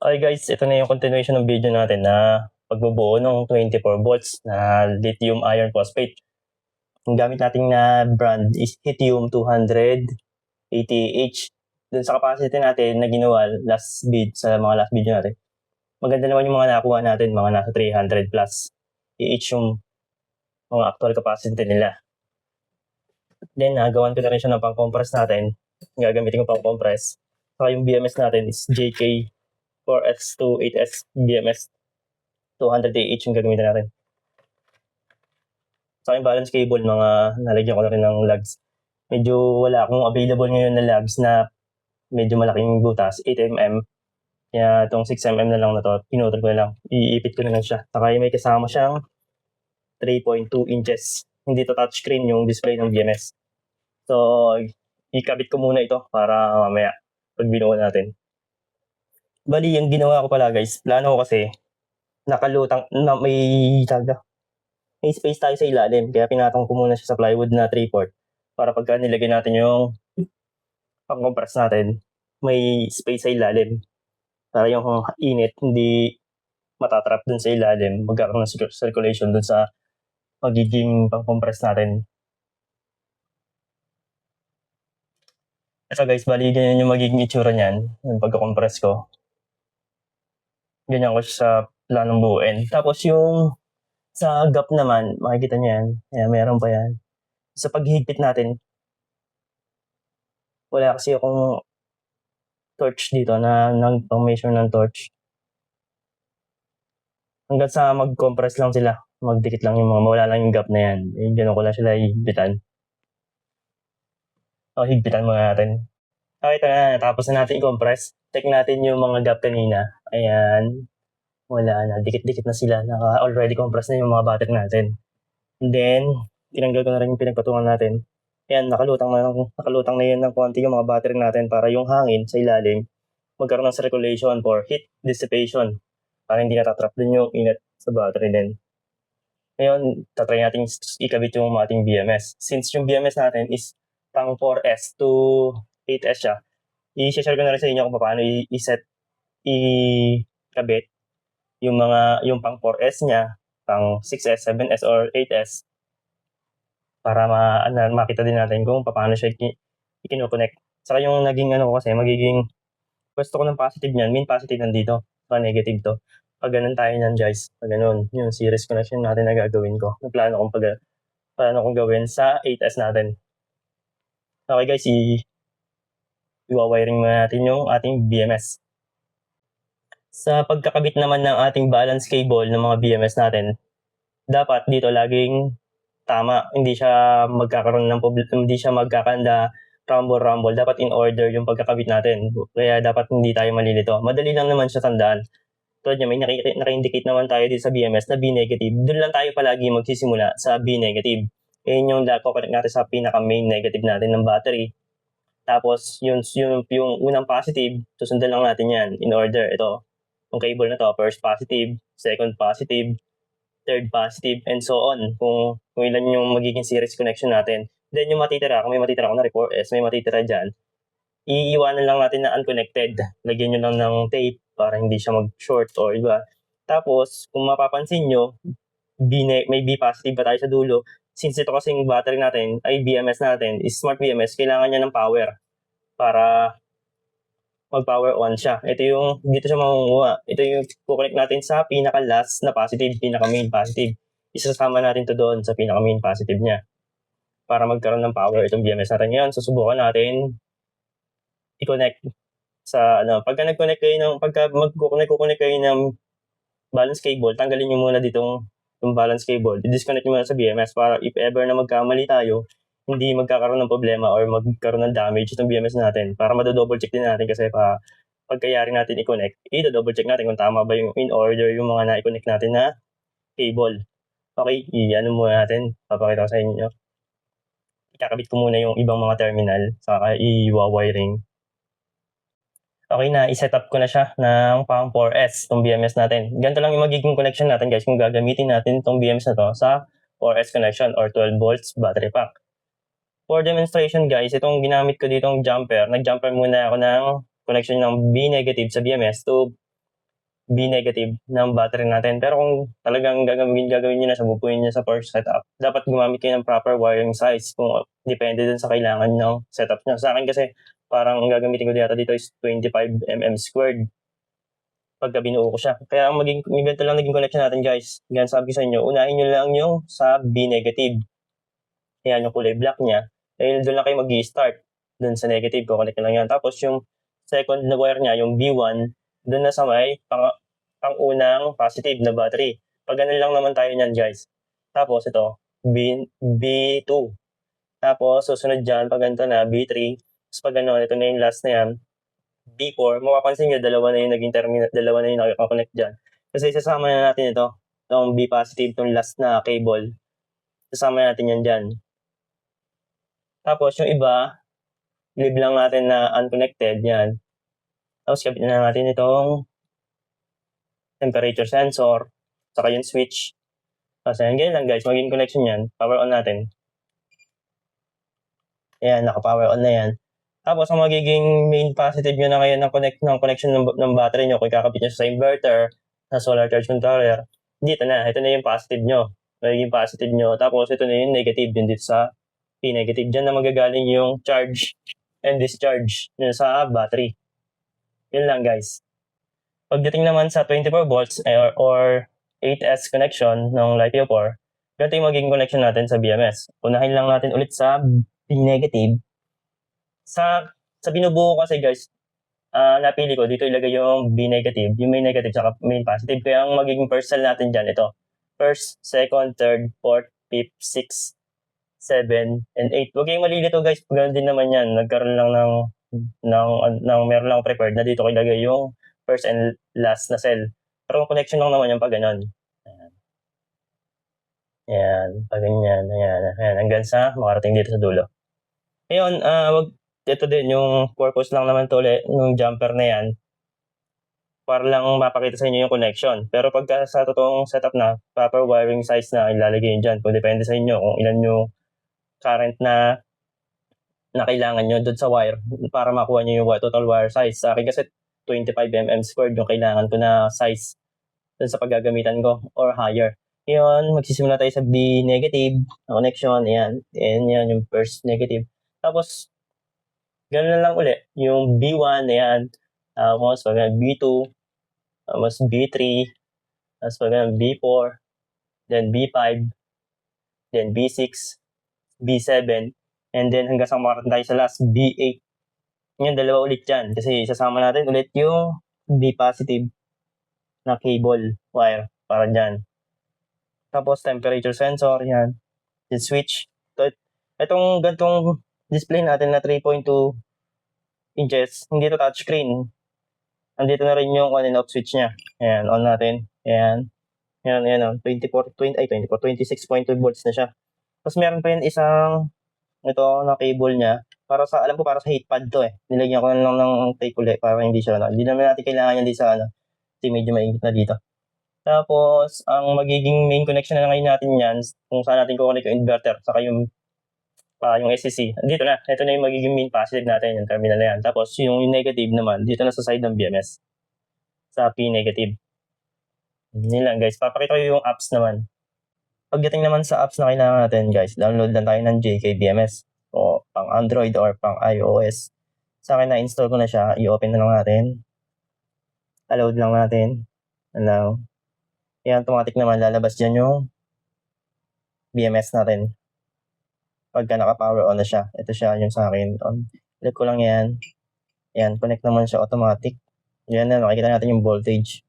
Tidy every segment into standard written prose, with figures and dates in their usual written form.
Okay guys, ito na yung continuation ng video natin na pagbubuo ng 24 volts na lithium iron phosphate. Ang gamit nating na brand is Lithium 280H. Dun sa capacity natin na ginawa sa mga last video natin. Maganda naman yung mga nakuha natin, mga nasa 300 plus EH yung mga actual capacity nila. Then, nagawan ko na rin siya ng pang-compress natin. Gagamitin ko pang-compress. Saka yung BMS natin is JK 4X to 8S BMS 200AH yung gagamitin natin. Sa aking balance cable, nalagyan ko na rin ng lugs. Medyo wala akong available ngayon na lugs na medyo malaking butas, 8mm. Kaya itong 6mm na lang na to, pinutol ko na lang. Iipit ko na lang siya. Saka may kasama siyang 3.2 inches. Hindi to touchscreen yung display ng BMS. So, ikabit ko muna ito para mamaya pag binuo natin. Bali, yung ginawa ko pala guys, plano ko kasi nakalutang na may space tayo sa ilalim. Kaya pinatong ko muna siya sa plywood na 3/4 para pagka nilagay natin yung pang-compress natin, may space sa ilalim. Para yung init hindi matatrap dun sa ilalim, magkakaroon ng circulation dun sa magiging pang-compress natin. So guys, bali ganyan yung magiging itsura niyan, yung pagka-compress ko. Ganyan ko siya sa planong buuin. Tapos yung sa gap naman, makikita niyo yan. Ayan, meron pa yan. Sa paghigpit natin, wala kasi akong torch dito na nag-measure ng torch. Hanggang sa mag-compress lang sila. Magdikit lang yung mga, mawala lang yung gap na yan. Eh, ganun ko lang sila higpitan. O, higpitan muna natin. Okay, ito na. Tapos na natin i-compress. Check natin yung mga gap kanina. Ayan. Wala na. Dikit-dikit na sila. Already compress na yung mga battery natin. And then, tinanggal ko na rin yung pinagpatungan natin. Ayan, nakalutang na yan ng konti yung mga battery natin para yung hangin sa ilalim magkaroon ng circulation for heat dissipation para hindi natatrap din yung init sa battery din. Ngayon, tatry natin ikabit yung ating BMS. Since yung BMS natin is pang 4S to 8S siya, i-share ko na rin sa inyo kung paano ikabit yung pang 4S niya, pang 6S, 7S, or 8S para makita din natin kung paano siya i-connect. Saka yung naging kasi, magiging pwesto ko ng positive niyan, main positive nandito, saka negative to. Pag ganun tayo niyan guys, pag ganun, yung series connection natin na gagawin ko. Plano kong gawin sa 8S natin. Okay guys, i-wiring muna natin yung ating BMS. Sa pagkakabit naman ng ating balance cable ng mga BMS natin, dapat dito laging tama. Hindi siya magkakaroon ng problem, hindi siya magkakanda rumble. Dapat in order yung pagkakabit natin. Kaya dapat hindi tayo malilito. Madali lang naman siya tandaan. Tulad niya, may naka-indicate naman tayo dito sa BMS na B negative. Doon lang tayo palagi magsisimula sa B negative. Yun yung connect natin sa pinaka-main negative natin ng battery. Tapos, yung unang positive, susundan lang natin yan in order. Ito, yung cable na to, first positive, second positive, third positive, and so on. Kung ilan yung magiging series connection natin. Then yung matitira, kung may matitira ko na 4S, may matitira dyan, iiwanan lang natin na unconnected. Lagyan nyo lang ng tape para hindi siya mag-short o iba. Tapos, kung mapapansin nyo, may B positive pa tayo sa dulo. Since ito kasing battery natin, ay BMS natin, is smart BMS, kailangan niya ng power para mag-power on siya. Ito yung, dito siya makukuha. Ito yung kukonect natin sa pinaka-last na positive, pinaka-main positive. Isasama natin to doon sa pinaka-main positive niya para magkaroon ng power itong BMS natin. Ngayon, susubukan natin i-connect sa pagka mag-connect kayo ng balance cable, tanggalin nyo muna ditong yung balance cable. I-disconnect nyo muna sa BMS para if ever na magkamali tayo, hindi magkakaroon ng problema or magkaroon ng damage itong BMS natin. Para madodouble check din natin kasi pagkayari natin i-connect, i-double check natin kung tama ba yung in order yung mga na-connect natin na cable. Okay, muna natin. Papakita ko sa inyo. Ikakabit ko muna yung ibang mga terminal, saka i-wiring. Okay na, i-set up ko na siya ng pang 4S, itong BMS natin. Ganito lang yung magiging connection natin guys kung gagamitin natin itong BMS na to sa 4S connection or 12 volts battery pack. For demonstration guys, itong ginamit ko ditong jumper, nag-jumper muna ako ng connection ng B negative sa BMS to B negative ng battery natin. Pero kung talagang gagawin nyo na siya, bubuin nyo sa first setup, dapat gumamit kayo ng proper wiring size kung depende dun sa kailangan ng setup nyo. Sa akin kasi, parang ang gagamitin ko dito is 25 mm squared pagka binuo ko siya. Kaya ang ganito lang naging connection natin, guys. Yan, sabi ko sa inyo, unahin nyo lang yung sa B negative. Yan, yung kulay black niya. Dahil doon lang kayo mag-i-start. Doon sa negative, kukonect lang yan. Tapos yung second na wire niya, yung B1, doon na sa may pang-unang positive na battery. Pag ganun lang naman tayo niyan, guys. Tapos ito, B2. Tapos susunod dyan, pag ganito na, B3. Tapos pag gano'n, ito na yung last na yan, B4. Mapapansin nyo, dalawa na yung naging terminal, dalawa na yung nakikoconnect dyan. Kasi sasama na natin ito, itong B positive, itong last na cable. Sasama natin yan dyan. Tapos yung iba, leave lang natin na unconnected, yan. Tapos kapit na natin itong temperature sensor, saka yung switch. Kasi yan, ganyan lang guys, maging connection yan. Power on natin. Ayan, naka-power on na yan. Tapos ang magiging main positive nyo na ngayon ng connection ng battery nyo, kung kakabit nyo sa inverter, sa solar charge controller, dito na, ito na yung positive nyo. Magiging positive nyo. Tapos ito na yung negative, yun dito sa P-negative. Diyan na magagaling yung charge and discharge sa battery. Yun lang guys. Pagdating naman sa 24 volts or 8S connection ng LiPo4, ganito yung magiging connection natin sa BMS. Unahin lang natin ulit sa P-negative. Sa binubuo kasi guys, napili ko dito ilagay yung B-negative, yung main negative saka main positive. Kaya ang magiging first cell natin dyan, ito. First, second, third, fourth, fifth, sixth, 7, and 8. Huwag kayong malilito guys, ganoon din naman yan. Nagkaroon lang meron lang prepared na dito ilagay yung first and last na cell. Pero connection lang naman yung pag ganon. Ayan, pag ganyan, ayan, hanggang sa makarating dito sa dulo. Ngayon, ito din, yung purpose lang naman to ulit, yung jumper na yan, para lang mapakita sa inyo yung connection. Pero pagka sa totoong setup na, proper wiring size na ilalagay yun dyan. Kung depende sa inyo kung ilan yung current na kailangan nyo doon sa wire para makuha nyo yung total wire size. Sa akin kasi 25 mm squared yung kailangan ko na size doon sa paggagamitan ko or higher. Ngayon, magsisimula tayo sa B negative na connection. Ayan. And yan yung first negative. Tapos, ganoon lang ulit. Yung B1, ayan. Tapos, pag B2, tapos B3, tapos pag B4, then B5, then B6, B7, and then hanggang sa makarating tayo sa last, B8. Yan, dalawa ulit yan. Kasi sasama natin ulit yung B positive na cable wire para dyan. Tapos temperature sensor, yan. Yung switch. Itong gantong display natin na 3.2 inches, hindi to touchscreen. Nandito na rin yung on and off switch niya. Ayan, on natin. Ayan. Ayan, 26.2 volts na siya. Tapos meron pa yun isang ito na cable niya. Alam ko para sa heat pad to eh. Nilagyan ko lang ng tape ulit para hindi siya, hindi naman natin kailangan yan dito sa kasi medyo mainit na dito. Tapos, ang magiging main connection na ngayon natin yan, kung saan natin kukunik yung inverter, saka yung SCC. Dito na, ito na yung magiging main positive natin, yung terminal na yan. Tapos, yung negative naman, dito na sa side ng BMS. Sa P negative. Yun lang guys, papakita ko yung apps naman. Pagdating naman sa apps na kailangan natin guys, download lang tayo ng JKBMS. O pang Android or pang iOS. Sa akin na-install ko na siya, i-open na lang natin. Load lang natin. Allow. Yan, automatic naman lalabas dyan yung BMS natin. Pagka naka-power on na siya. Ito siya yung sa akin. Click ko lang yan. Yan, connect naman siya automatic. Yan na, makikita natin yung voltage.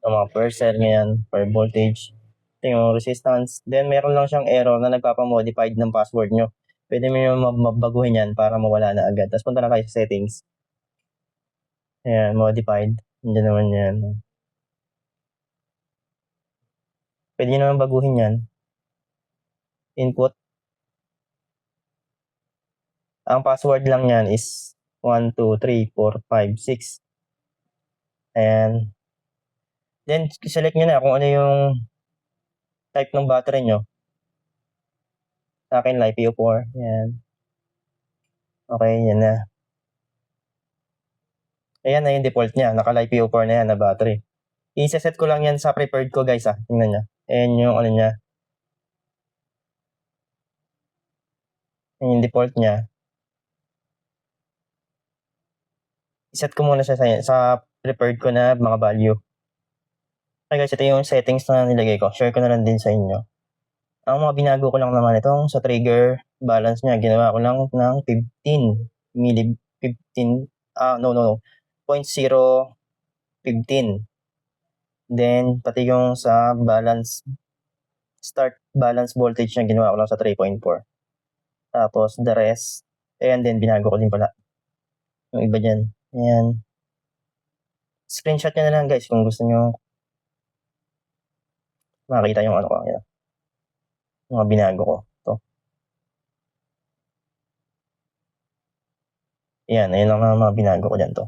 Yung mga per cell ngayon, per voltage. Ito yung resistance. Then, meron lang siyang error na nagpapamodified ng password nyo. Pwede mo yung mabaguhin yan para mawala na agad. Tapos punta na kayo sa settings. Ayan, modified. Hindi naman yan. Pwede nyo naman baguhin yan. Input. Ang password lang yan is 1, 2, 3, 4, 5, 6. Ayan. Then, select nyo na kung ano yung type ng battery nyo. Sa akin, LiPo4. Ayan. Okay, yan na. Ayan na yung default niya. Naka-LiPo4 na yan na battery. Isa-set ko lang yan sa preferred ko guys tingnan nyo. Ayan yung ano niya. Ayan yung default niya. I-set ko muna siya sa preferred ko na mga value. Okay guys, ito yung settings na nilagay ko. Share ko na lang din sa inyo. Ang mga binago ko lang naman itong sa trigger balance niya. Ginawa ko lang ng 15 milli 15 no 0.015. Then pati yung sa balance start balance voltage niya ginawa ko lang sa 3.4. Tapos the rest, and then binago ko din pala yung iba dyan. Ayan. Screenshot nyo na lang guys kung gusto nyo makita yung ano ko. Ayan. Mga binago ko. Ito. Ayan, ayun lang ang mga binago ko dyan to.